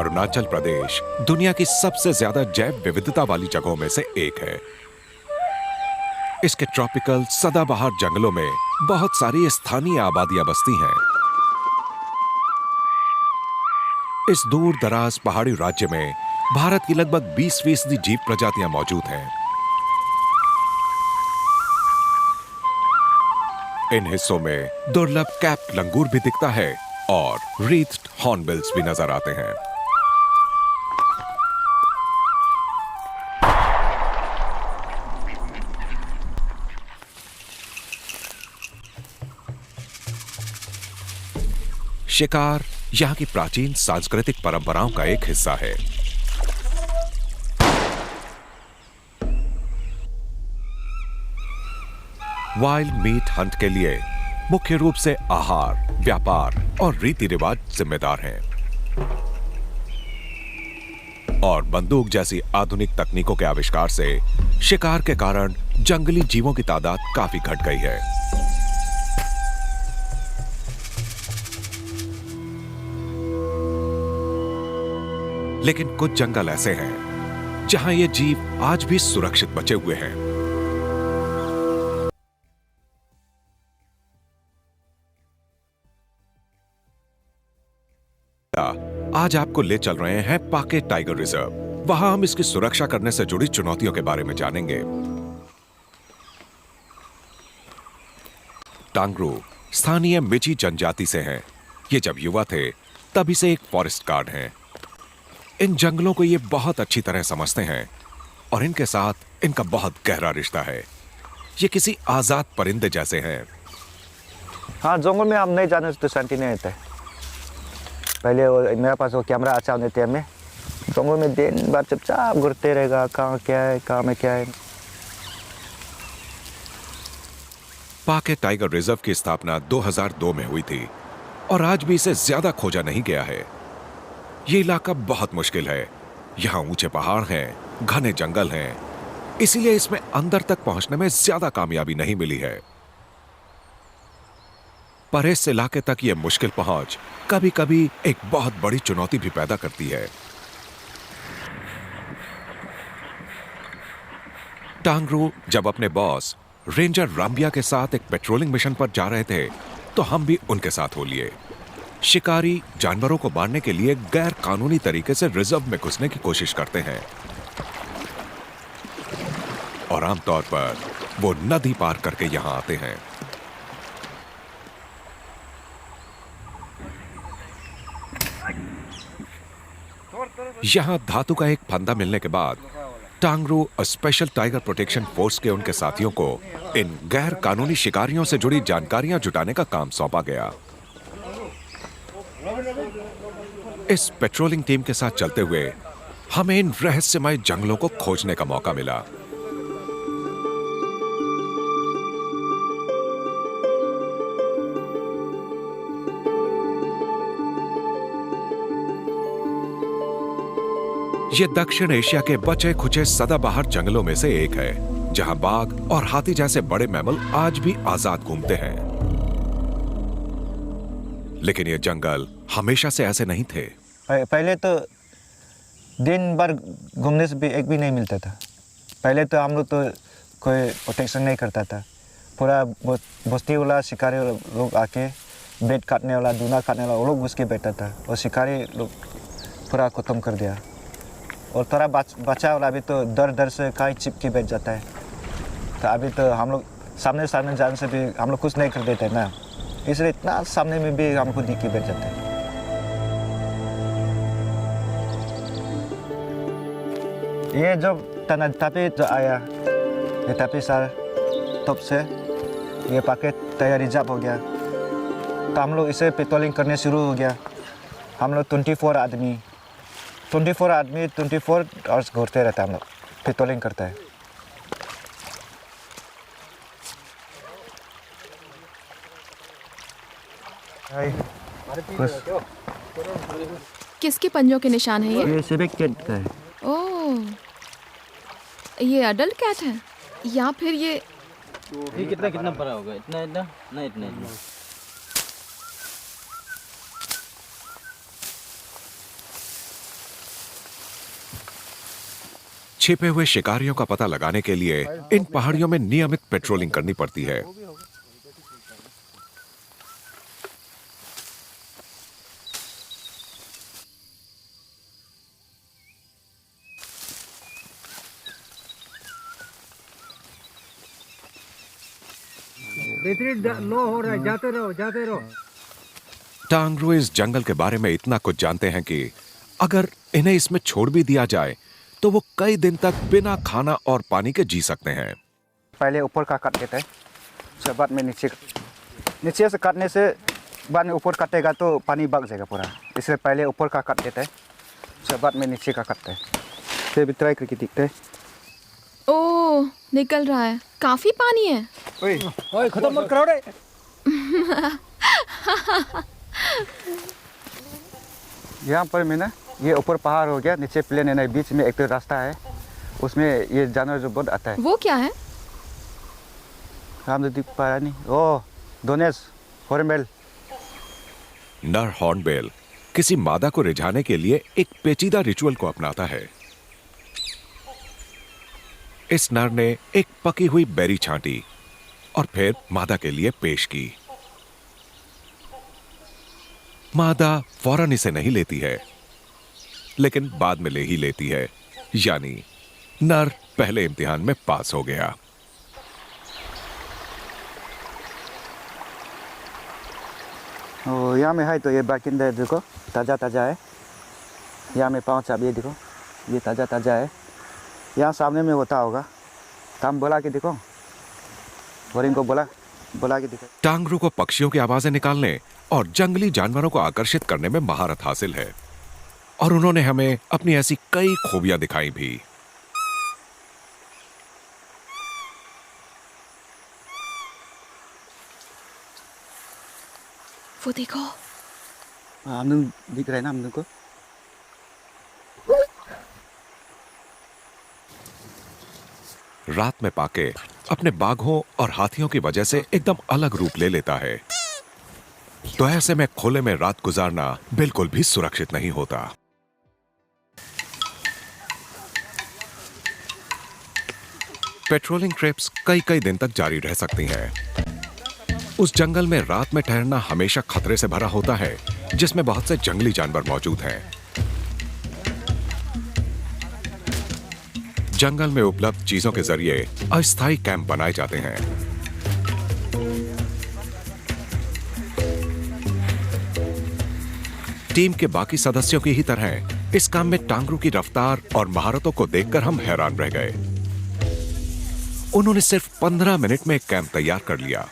अरुणाचल प्रदेश दुनिया की सबसे ज्यादा जैव विविधता वाली जगहों में से एक है। इसके ट्रॉपिकल सदाबहार जंगलों में बहुत सारी स्थानीय आबादियां बसती हैं। इस दूर दराज पहाड़ी राज्य में भारत की लगभग 20% जीव प्रजातियां मौजूद हैं। इन हिस्सों में दुर्लभ कैप्ड लंगूर भी दिखता है और रीथ्ड हॉर्नबिल्स भी नजर आते हैं। शिकार यहां की प्राचीन सांस्कृतिक परंपराओं का एक हिस्सा है। वाइल्ड मीट हंट के लिए मुख्य रूप से आहार, व्यापार और रीति रिवाज जिम्मेदार हैं। और बंदूक जैसी आधुनिक तकनीकों के आविष्कार से शिकार के कारण जंगली जीवों की तादाद काफी घट गई है। लेकिन कुछ जंगल ऐसे हैं जहां ये जीव आज भी सुरक्षित बचे हुए हैं। आज आपको ले चल रहे हैं पाके टाइगर रिजर्व। वहां हम इसकी सुरक्षा करने से जुड़ी चुनौतियों के बारे में जानेंगे। टांगरू स्थानीय मिची जनजाति से हैं। ये जब युवा थे तभी से एक फॉरेस्ट गार्ड हैं। इन जंगलों को ये बहुत अच्छी तरह समझते हैं और इनके साथ इनका बहुत गहरा रिश्ता है। ये किसी आजाद परिंदे जैसे हैं। हाँ, जंगल में हम नहीं जाने तो शांति नहीं रहता है। पहले मेरे पास वो कैमरा अच्छा होने थे, हमें जंगल में दिन भर चुपचाप घूरते रहेगा, कहाँ क्या है, कहाँ में क्या है। पाके टाइगर रिजर्व की स्थापना 2002 में हुई थी और आज भी इसे ज्यादा खोजा नहीं गया है। ये इलाका बहुत मुश्किल है। यहां ऊंचे पहाड़ हैं, घने जंगल हैं, इसीलिए इसमें अंदर तक पहुंचने में ज्यादा कामयाबी नहीं मिली है। पर इस इलाके तक यह मुश्किल पहुंच कभी कभी एक बहुत बड़ी चुनौती भी पैदा करती है। टांगरू जब अपने बॉस रेंजर राम्बिया के साथ एक पेट्रोलिंग मिशन पर जा रहे थे तो हम भी उनके साथ हो लिए। शिकारी जानवरों को मारने के लिए गैर कानूनी तरीके से रिजर्व में घुसने की कोशिश करते हैं और आमतौर पर वो नदी पार करके यहां आते हैं। यहां धातु का एक फंदा मिलने के बाद टांगरू और स्पेशल टाइगर प्रोटेक्शन फोर्स के उनके साथियों को इन गैर कानूनी शिकारियों से जुड़ी जानकारियां जुटाने का काम सौंपा गया। इस पेट्रोलिंग टीम के साथ चलते हुए हमें इन रहस्यमय जंगलों को खोजने का मौका मिला। यह दक्षिण एशिया के बचे खुचे सदाबहार जंगलों में से एक है, जहां बाघ और हाथी जैसे बड़े मैमल आज भी आजाद घूमते हैं। लेकिन ये जंगल हमेशा से ऐसे नहीं थे। पहले तो दिन भर घूमने से भी एक भी नहीं मिलता था। पहले तो हम लोग तो कोई प्रोटेक्शन नहीं करता था। पूरा बस्ती वाला शिकारी लोग आके बेट काटने वाला, दूना काटने वाला वो लोग घुस के बैठा था और शिकारी लोग पूरा खत्म कर दिया। और थोड़ा बच्चा वाला अभी तो डर डर से कहीं चिप के बैठ जाता है। तो अभी तो हम लोग सामने सामने जाने से भी हम लोग कुछ नहीं कर देते ना, इसलिए इतना सामने में भी हमको दिख के बैठ जाते हैं। ये जो तापी जो आया, ये तापी सार तब से ये पाके टाइगर रिजर्व हो गया। तो हम लोग इसे पेट्रोलिंग करने शुरू हो गया। हम लोग 24 आदमी 24 आवर्स घूरते रहता है। हम लोग पेट्रोलिंग करता है। किसके पंजों के निशान है ये? ये सिविक कैट का है। ओह, ये अडल्ट कैट है या फिर ये कितना कितना बड़ा होगा? इतना इतना नहीं, इतना इतना। छिपे हुए शिकारियों का पता लगाने के लिए इन पहाड़ियों में नियमित पेट्रोलिंग करनी पड़ती है। लो हो रहा है, जाते रहो जाते रहो। टांगरू इस जंगल के बारे में इतना कुछ जानते हैं कि अगर इन्हें इसमें छोड़ भी दिया जाए तो वो कई दिन तक बिना खाना और पानी के जी सकते हैं। पहले ऊपर का काट देता है, उसके बाद में नीचे नीचे से काटने से बाद में ऊपर काटेगा तो पानी बग जाएगा पूरा, इसलिए पहले ऊपर का काट देता है, उसके बाद में नीचे का काटता है। फिर भी ट्राई करके दिखते है। ओह, निकल रहा है, काफी पानी है। ओए खत्म मत करो रे। यहाँ पर मैं ना, ये ऊपर पहाड़ हो गया, नीचे प्लेन है ना, बीच में एक तो रास्ता है, उसमें ये जानवर जो बहुत आता है। वो क्या है? हम तो दिख पा रहा नहीं। ओह, डोनेस हॉर्नबिल। नर हॉर्नबिल किसी मादा को रिझाने के लिए एक पेचीदा रिचुअल को अपनाता है। इस नर ने एक पकी हुई बेरी छांटी और फिर मादा के लिए पेश की। मादा फौरन इसे नहीं लेती है, लेकिन बाद में ले ही लेती है, यानी नर पहले इम्तिहान में पास हो गया। यहाँ में है तो ये बाकिंदा है, देखो ताज़ा ताज़ा है। यहाँ में पाँच अब ये देखो, ये ताज़ा ताज़ा है। यहाँ सामने में होता होगा, काम बोला के देखो, हरिण को बोला के देखो। टांगरू को पक्षियों की आवाजें निकालने और जंगली जानवरों को आकर्षित करने में महारत हासिल है, और उन्होंने हमें अपनी ऐसी कई खूबियां दिखाई भी। वो देखो, हम लोग दिख रहे हैं ना हम लोग को। रात में पाके अपने बाघों और हाथियों की वजह से एकदम अलग रूप ले लेता है, तो ऐसे में खुले में रात गुजारना बिल्कुल भी सुरक्षित नहीं होता। पेट्रोलिंग ट्रिप्स कई कई दिन तक जारी रह सकती हैं। उस जंगल में रात में ठहरना हमेशा खतरे से भरा होता है, जिसमें बहुत से जंगली जानवर मौजूद हैं। जंगल में उपलब्ध चीजों के जरिए अस्थायी कैंप बनाए जाते हैं। टीम के बाकी सदस्यों की ही तरह इस काम में टांगरू की रफ्तार और महारतों को देखकर हम हैरान रह गए। उन्होंने सिर्फ 15 मिनट में एक कैंप तैयार कर लिया।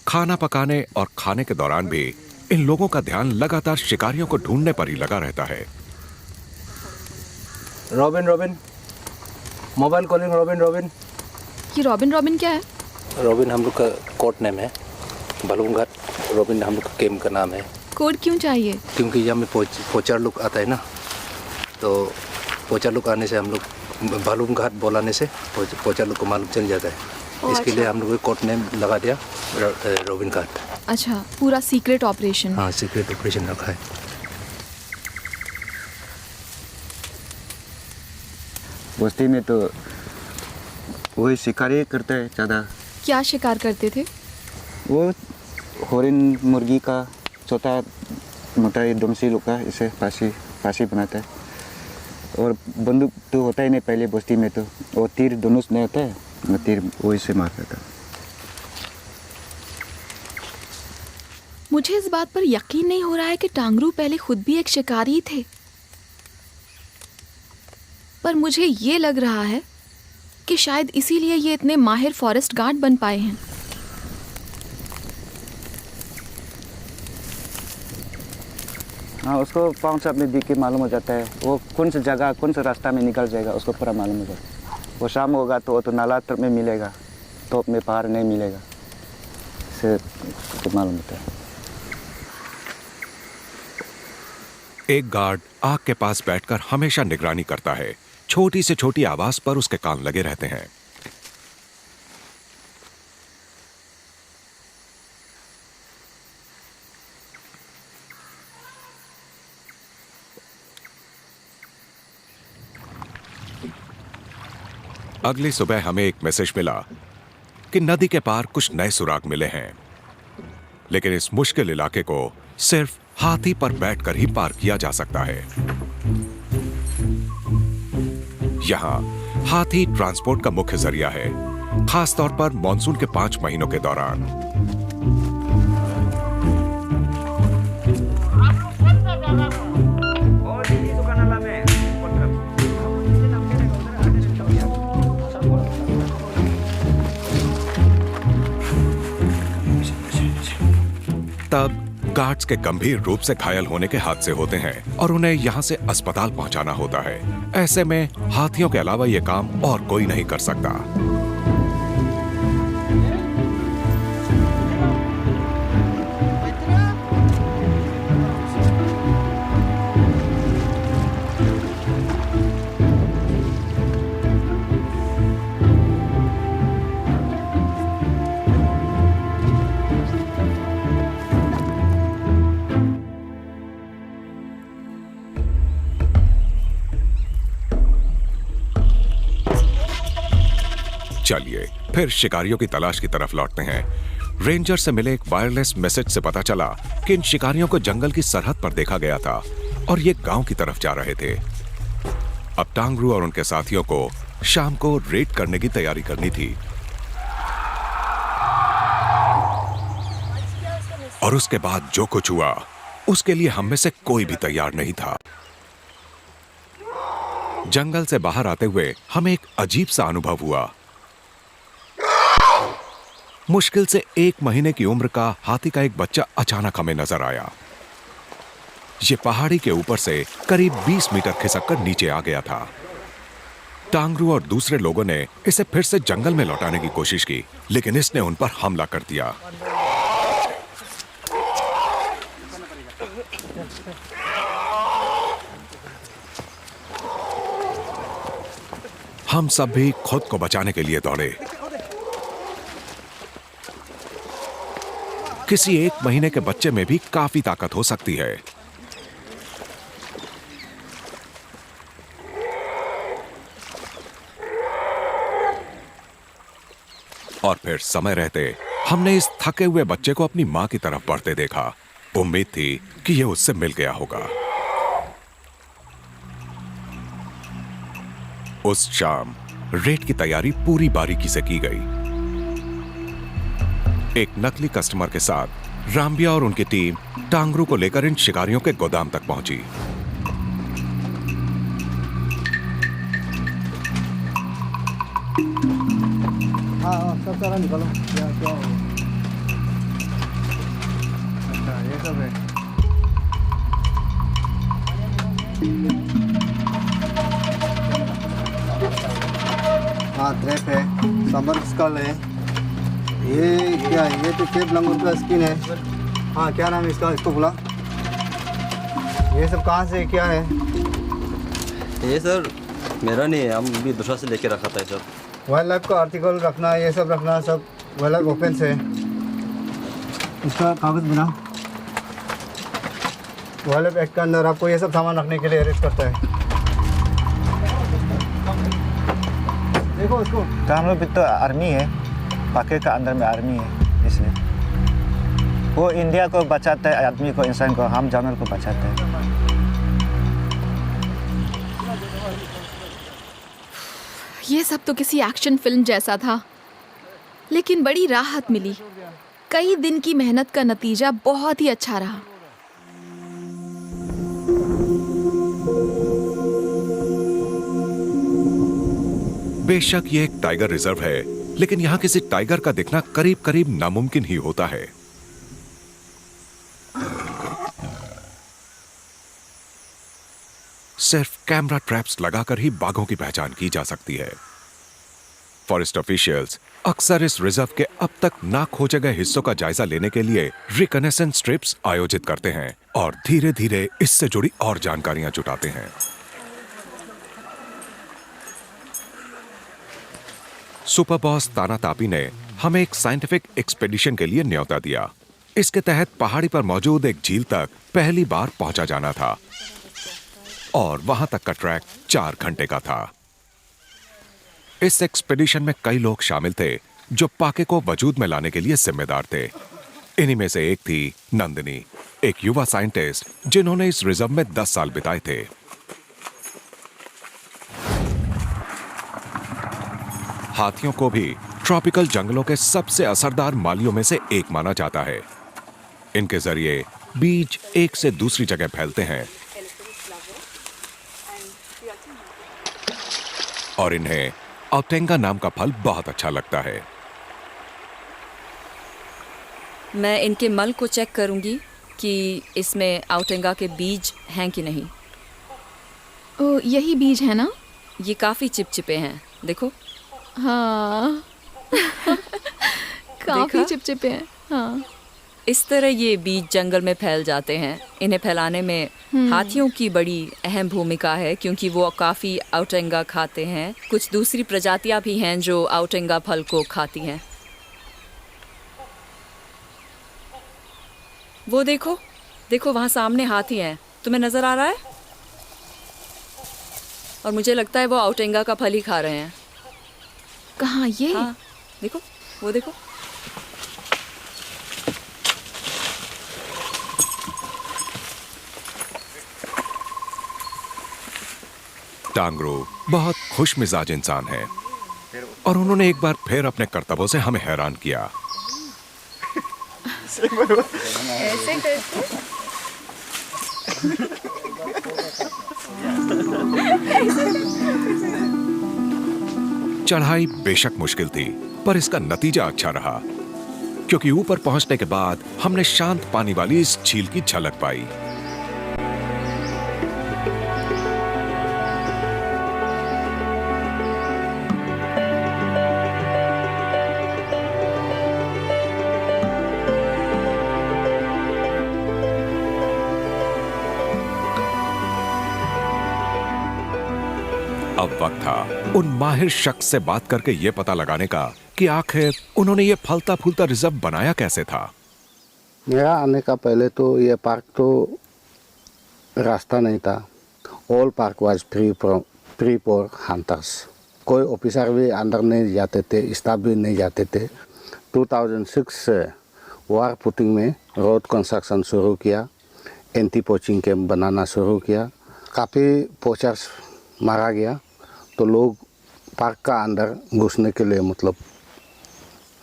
खाना पकाने और खाने के दौरान भी इन लोगों का ध्यान लगातार शिकारियों को ढूंढने पर ही लगा रहता है। Robin mobile calling robin. ये रॉबिन क्या है? रॉबिन हम लोग का कोड नेम है, बालूमघाट। रॉबिन हम लोग का कैंप का नाम है। कोड क्यों चाहिए? क्योंकि यहाँ में पोचर लोग आता है ना, तो पोचर लोग आने से हम लोग बालूमघाट बोलाने से पोचर लोग को मालूम चल जाता है। इसके लिए हम लोग कोड नेम लगा दिया रॉबिन घाट। अच्छा, पूरा सीक्रेट ऑपरेशन। हाँ, सीक्रेट ऑपरेशन रखा है। बस्ती में तो वही शिकारी करते हैं ज़्यादा। क्या शिकार करते थे? वो हरिण, मुर्गी का, छोटा मोटा ये डोमसी लोग का, इसे फांसी बनाता है। और बंदूक तो होता ही नहीं पहले बस्ती में, तो वो तीर धनुष नहीं होता है, वो तीर वही से मारता था। मुझे इस बात पर यकीन नहीं हो रहा है कि टांगरू पहले खुद भी एक शिकारी थे, पर मुझे ये लग रहा है कि शायद इसीलिए ये इतने माहिर फॉरेस्ट गार्ड बन पाए हैं। हाँ, उसको पाँव से अपने दिख के मालूम हो जाता है, वो कौन सी जगह कौन सा रास्ता में निकल जाएगा, उसको पूरा मालूम हो जाता है। वो शाम होगा तो वो तो नाला तरफ में मिलेगा, टॉप में पहाड़ नहीं मिलेगा, इससे तो मालूम होता है। एक गार्ड आग के पास बैठकर हमेशा निगरानी करता है। छोटी से छोटी आवाज पर उसके कान लगे रहते हैं। अगली सुबह हमें एक मैसेज मिला कि नदी के पार कुछ नए सुराग मिले हैं, लेकिन इस मुश्किल इलाके को सिर्फ हाथी पर बैठकर ही पार किया जा सकता है। यहां हाथी ट्रांसपोर्ट का मुख्य जरिया है, खास तौर पर मॉनसून के 5 महीनों के दौरान। तब गार्ड्स के गंभीर रूप से घायल होने के हादसे होते हैं और उन्हें यहां से अस्पताल पहुंचाना होता है। ऐसे में हाथियों के अलावा यह काम और कोई नहीं कर सकता। चलिए फिर शिकारियों की तलाश की तरफ लौटते हैं। रेंजर से मिले एक वायरलेस मैसेज से पता चला कि इन शिकारियों को जंगल की सरहद पर देखा गया था और ये गांव की तरफ जा रहे थे। अब टांगरू और उनके साथियों को शाम को रेड करने की तैयारी करनी थी और उसके बाद जो कुछ हुआ उसके लिए हम में से कोई भी तैयार नहीं था। जंगल से बाहर आते हुए हमें एक अजीब सा अनुभव हुआ। मुश्किल से 1 महीने की उम्र का हाथी का एक बच्चा अचानक हमें नजर आया। ये पहाड़ी के ऊपर से करीब 20 मीटर खिसककर नीचे आ गया था। टांगरू और दूसरे लोगों ने इसे फिर से जंगल में लौटाने की कोशिश की, लेकिन इसने उन पर हमला कर दिया। हम सब भी खुद को बचाने के लिए दौड़े। किसी 1 महीने के बच्चे में भी काफी ताकत हो सकती है। और फिर समय रहते हमने इस थके हुए बच्चे को अपनी मां की तरफ बढ़ते देखा। उम्मीद थी कि यह उससे मिल गया होगा। उस शाम रेड की तैयारी पूरी बारीकी से की गई। एक नकली कस्टमर के साथ रामबिया और उनकी टीम टांगरू को लेकर इन शिकारियों के गोदाम तक पहुंची। हाँ सब सारा निकालो। क्या क्या हो? अच्छा ये सब है। हाँ ट्रैप है, समर स्कल है। ये क्या है? ये तो चेप लंगूर का स्किन है। हाँ क्या नाम है इसका, इसको बोला। ये सब कहाँ से क्या है? ये सर मेरा नहीं है, हम भी दूसरा से लेके रखा था सर। वाइल्ड लाइफ का आर्टिकल रखना, ये सब रखना, सब वाइल्ड लाइफ ऑफेंस है। इसका कागज बना। वाइल्ड लाइफ एक्ट के अंदर आपको ये सब सामान रखने के लिए अरेस्ट करता है। देखो इसको। तो हम लोग भी तो आर्मी है, पाकिस्तान का अंदर में आर्मी है, इसलिए वो इंडिया को बचाता है, आदमी को, इंसान को, हम जानवर को बचाते हैं। ये सब तो किसी एक्शन फिल्म जैसा था, लेकिन बड़ी राहत मिली। कई दिन की मेहनत का नतीजा बहुत ही अच्छा रहा। बेशक ये एक टाइगर रिजर्व है, लेकिन यहां किसी टाइगर का दिखना करीब करीब नामुमकिन ही होता है। सिर्फ कैमरा ट्रैप्स लगाकर ही बाघों की पहचान की जा सकती है। फॉरेस्ट ऑफिशियल्स अक्सर इस रिजर्व के अब तक ना खोजे गए हिस्सों का जायजा लेने के लिए रिकनेसेंस ट्रिप्स आयोजित करते हैं और धीरे धीरे इससे जुड़ी और जानकारियां जुटाते हैं। सुपर बॉस ताना तापी ने हमें एक साइंटिफिक एक्सपेडिशन के लिए न्योता दिया। इसके तहत पहाड़ी पर मौजूद एक झील तक पहली बार पहुंचा जाना था और वहां तक का ट्रैक 4 घंटे का था। इस एक्सपेडिशन में कई लोग शामिल थे जो पाके को वजूद में लाने के लिए जिम्मेदार थे। इन्हीं में से एक थी नंदिनी, एक युवा साइंटिस्ट जिन्होंने इस रिजर्व में 10 साल बिताए थे। हाथियों को भी ट्रॉपिकल जंगलों के सबसे असरदार मालियों में से एक माना जाता है। इनके जरिए बीज एक से दूसरी जगह फैलते हैं और इन्हें औटेंगा नाम का फल बहुत अच्छा लगता है। मैं इनके मल को चेक करूंगी कि इसमें औटेंगा के बीज हैं कि नहीं। ओ, यही बीज है ना? ये काफ़ी चिपचिपे हैं, देखो। हाँ काफी देखा? चिपचिपे हैं। हाँ, इस तरह ये बीज जंगल में फैल जाते हैं। इन्हें फैलाने में हाथियों की बड़ी अहम भूमिका है क्योंकि वो काफ़ी औटेंगा खाते हैं। कुछ दूसरी प्रजातियां भी हैं जो औटेंगा फल को खाती हैं। वो देखो, देखो वहाँ सामने हाथी हैं, तुम्हें नज़र आ रहा है? और मुझे लगता है वो औटेंगा का फल ही खा रहे हैं। कहाँ ये? हाँ, देखो, वो देखो। टांगरू बहुत खुश मिजाज इंसान है और उन्होंने एक बार फिर अपने कर्तव्यों से हमें हैरान किया। ऐसे करके चढ़ाई बेशक मुश्किल थी पर इसका नतीजा अच्छा रहा क्योंकि ऊपर पहुंचने के बाद हमने शांत पानी वाली इस झील की झलक पाई। अब वक्त था उन माहिर शख्स से बात करके यह पता लगाने का कि आखिर उन्होंने ये फलता फूलता रिजर्व बनाया कैसे था। मेरा आने का पहले तो ये पार्क तो रास्ता नहीं था। All park was free for hunters. कोई ऑफिसर भी अंदर नहीं जाते थे, स्टाफ भी नहीं जाते थे। 2006 से वार पुटिंग में रोड कंस्ट्रक्शन शुरू किया, एंटी पोचिंग कैंप बनाना शुरू किया। काफ़ी पोचर्स मारा गया तो लोग पार्क का अंदर घुसने के लिए मतलब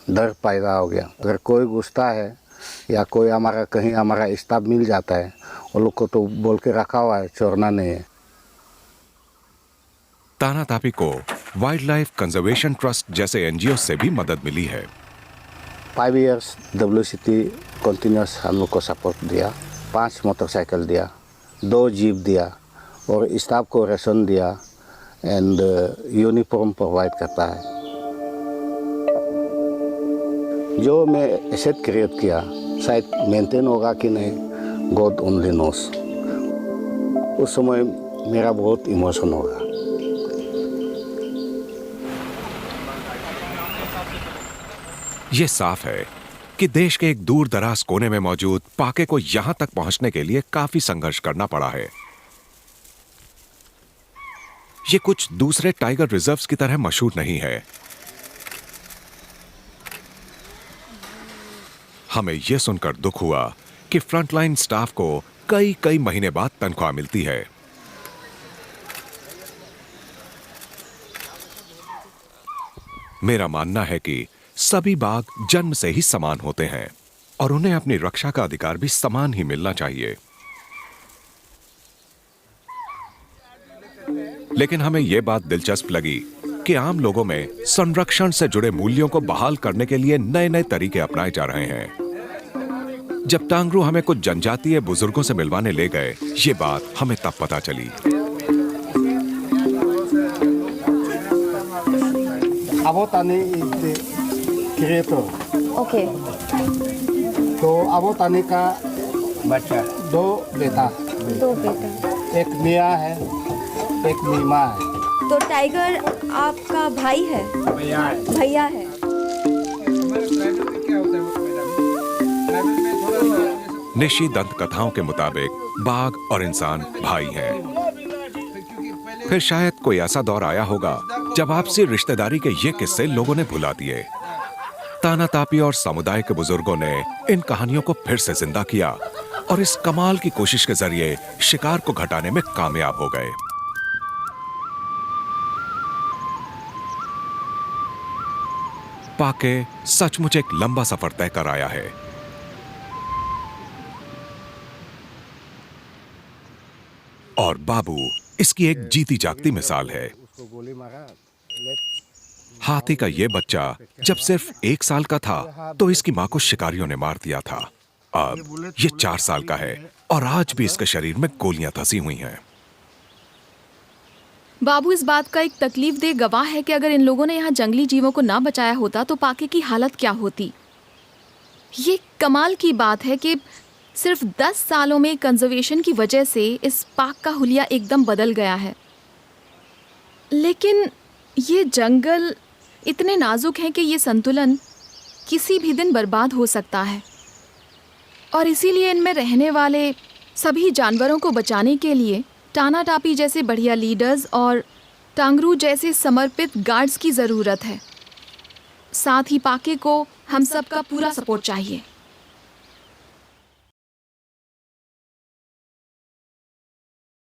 डर पैदा हो गया। अगर कोई घुसता है या कोई हमारा कहीं हमारा स्टाफ मिल जाता है, वो लोग को तो बोल के रखा हुआ है छोड़ना नहीं है। तानातापी को वाइल्ड लाइफ कंजर्वेशन ट्रस्ट जैसे एनजीओ से भी मदद मिली है। 5 years WCT कंटिन्यूस हम लोग को सपोर्ट दिया। 5 मोटरसाइकिल दिया, 2 जीप दिया और स्टाफ को राशन दिया एंड यूनिफॉर्म प्रोवाइड करता है। जो मैं एसेट क्रिएट किया शायद मेंटेन होगा कि नहीं, गॉड ओनली नोस। उस समय मेरा बहुत इमोशन होगा। ये साफ है कि देश के एक दूर दराज कोने में मौजूद पाके को यहां तक पहुंचने के लिए काफी संघर्ष करना पड़ा है। ये कुछ दूसरे टाइगर रिजर्व्स की तरह मशहूर नहीं है। हमें यह सुनकर दुख हुआ कि फ्रंटलाइन स्टाफ को कई महीने बाद तनख्वाह मिलती है। मेरा मानना है कि सभी बाघ जन्म से ही समान होते हैं और उन्हें अपनी रक्षा का अधिकार भी समान ही मिलना चाहिए। लेकिन हमें यह बात दिलचस्प लगी कि आम लोगों में संरक्षण से जुड़े मूल्यों को बहाल करने के लिए नए तरीके अपनाए जा रहे हैं। जब टांगरू हमें कुछ जनजातीय बुजुर्गों से मिलवाने ले गए, ये बात हमें तब पता चली। Abotani is the creator. Okay तो अबोतानी का बच्चा 2 बेटा, 2 बेटा। एक मियाँ है, एक मीमा है। तो टाइगर आपका भाई है? भैया है। निशी दंत कथाओं के मुताबिक बाघ और इंसान भाई हैं। फिर शायद कोई ऐसा दौर आया होगा जब आपसी रिश्तेदारी के ये किस्से लोगों ने भुला दिए। ताना तापी और समुदाय के बुजुर्गों ने इन कहानियों को फिर से जिंदा किया और इस कमाल की कोशिश के जरिए शिकार को घटाने में कामयाब हो गए। पाके सचमुच एक लंबा सफर तय कर आया है। और बाबू इसकी एक जीती जागती मिसाल है। हाथी का ये बच्चा जब सिर्फ 1 साल का था तो इसकी मां को शिकारियों ने मार दिया था। अब ये 4 साल का है और आज भी इसके शरीर में गोलियां धंसी हुई हैं। बाबू इस बात का एक तकलीफदेह गवाह है कि अगर इन लोगों ने यहाँ जंगली जीवों को ना बचाया होता तो पाके की हालत क्या होती। ये कमाल की बात है कि सिर्फ 10 सालों में कंजर्वेशन की वजह से इस पार्क का हुलिया एकदम बदल गया है। लेकिन ये जंगल इतने नाजुक हैं कि ये संतुलन किसी भी दिन बर्बाद हो सकता है और इसीलिए इनमें रहने वाले सभी जानवरों को बचाने के लिए टाना टापी जैसे बढ़िया लीडर्स और टांगरू जैसे समर्पित गार्ड्स की ज़रूरत है। साथ ही पाके को हम सबका पूरा सपोर्ट चाहिए।